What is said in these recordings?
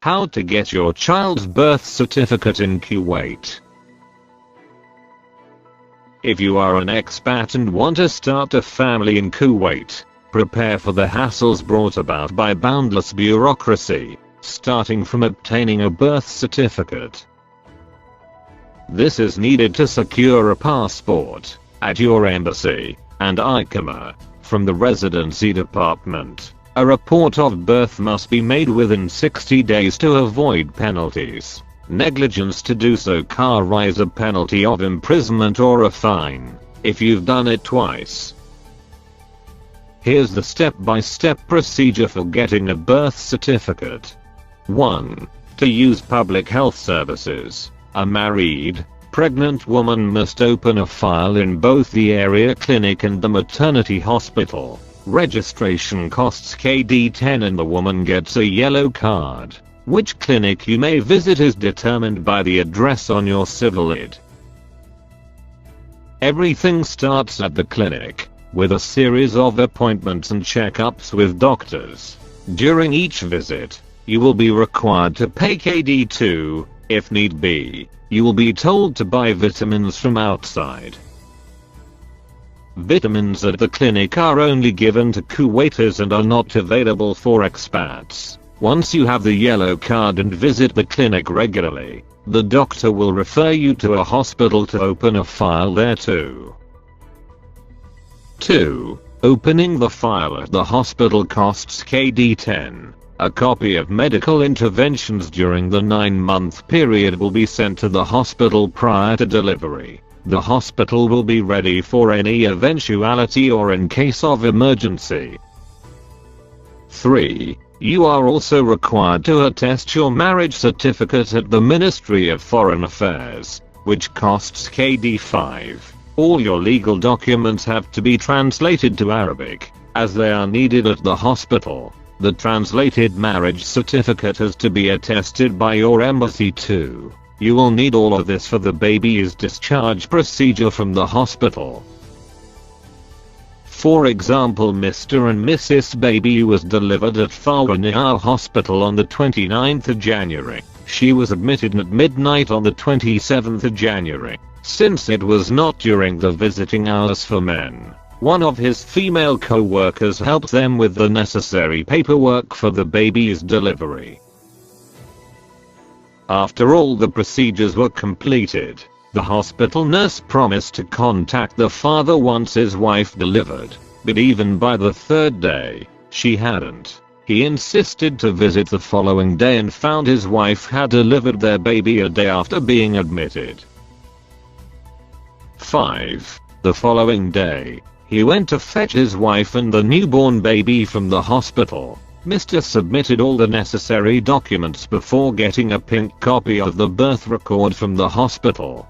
How to get your child's birth certificate in Kuwait. If you are an expat and want to start a family in Kuwait, prepare for the hassles brought about by boundless bureaucracy, starting from obtaining a birth certificate. This is needed to secure a passport at your embassy and ICAMA from the residency department. A report of birth must be made within 60 days to avoid penalties. Negligence to do so carries a penalty of imprisonment or a fine, if you've done it twice. Here's the step-by-step procedure for getting a birth certificate. 1. To use public health services, a married, pregnant woman must open a file in both the area clinic and the maternity hospital. Registration costs KD10 and the woman gets a yellow card. Which clinic you may visit is determined by the address on your civil ID. Everything starts at the clinic, with a series of appointments and checkups with doctors. During each visit, you will be required to pay KD2, if need be. You will be told to buy vitamins from outside. Vitamins at the clinic are only given to Kuwaitis and are not available for expats. Once you have the yellow card and visit the clinic regularly, the doctor will refer you to a hospital to open a file there too. 2. Opening the file at the hospital costs KD10. A copy of medical interventions during the 9-month period will be sent to the hospital prior to delivery. The hospital will be ready for any eventuality or in case of emergency. 3. You are also required to attest your marriage certificate at the Ministry of Foreign Affairs, which costs KD5. All your legal documents have to be translated to Arabic, as they are needed at the hospital. The translated marriage certificate has to be attested by your embassy too. You will need all of this for the baby's discharge procedure from the hospital. For example, Mr. and Mrs. Baby was delivered at Farwaniyah Hospital on the 29th of January. She was admitted at midnight on the 27th of January. Since it was not during the visiting hours for men, one of his female co-workers helped them with the necessary paperwork for the baby's delivery. After all the procedures were completed, the hospital nurse promised to contact the father once his wife delivered, but even by the 3rd day, she hadn't. He insisted to visit the following day and found his wife had delivered their baby a day after being admitted. 5. The following day, he went to fetch his wife and the newborn baby from the hospital. Mr. submitted all the necessary documents before getting a pink copy of the birth record from the hospital.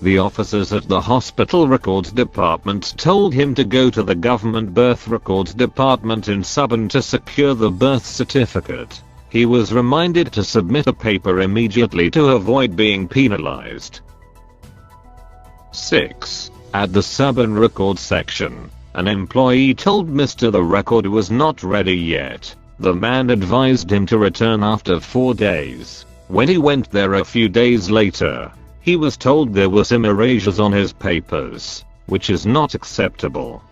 The officers at the hospital records department told him to go to the government birth records department in Subhan to secure the birth certificate. He was reminded to submit a paper immediately to avoid being penalized. 6. At the Subhan record section, an employee told Mr. the record was not ready yet. The man advised him to return after 4 days. When he went there a few days later, he was told there were some erasures on his papers, which is not acceptable.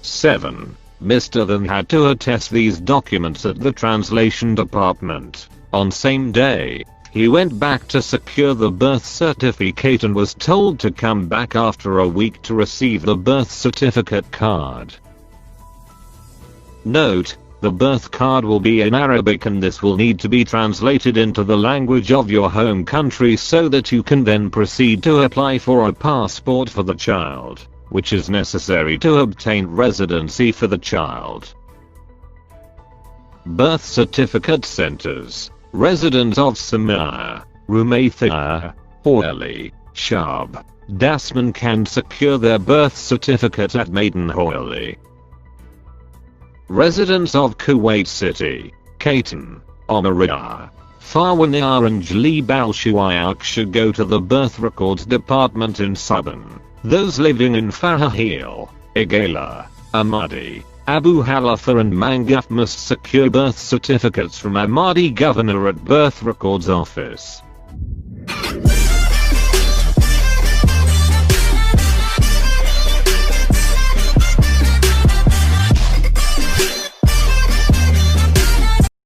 7. Mr. then had to attest these documents at the translation department. On same day, he went back to secure the birth certificate and was told to come back after a week to receive the birth certificate card. Note: the birth card will be in Arabic and this will need to be translated into the language of your home country so that you can then proceed to apply for a passport for the child, which is necessary to obtain residency for the child. Birth certificate centers. Residents of Samar, Rumathia, Hoili, Shab, Dasman can secure their birth certificate at Maiden Hoili. Residents of Kuwait City, Kaitan, Omariyah, Farwaniyah and Jalib al-Shuayak should go to the birth records department in Subhan. Those living in Farahil, Igala, Amadi, Abu Halifa and Mangaf must secure birth certificates from Ahmadi governor at birth records office.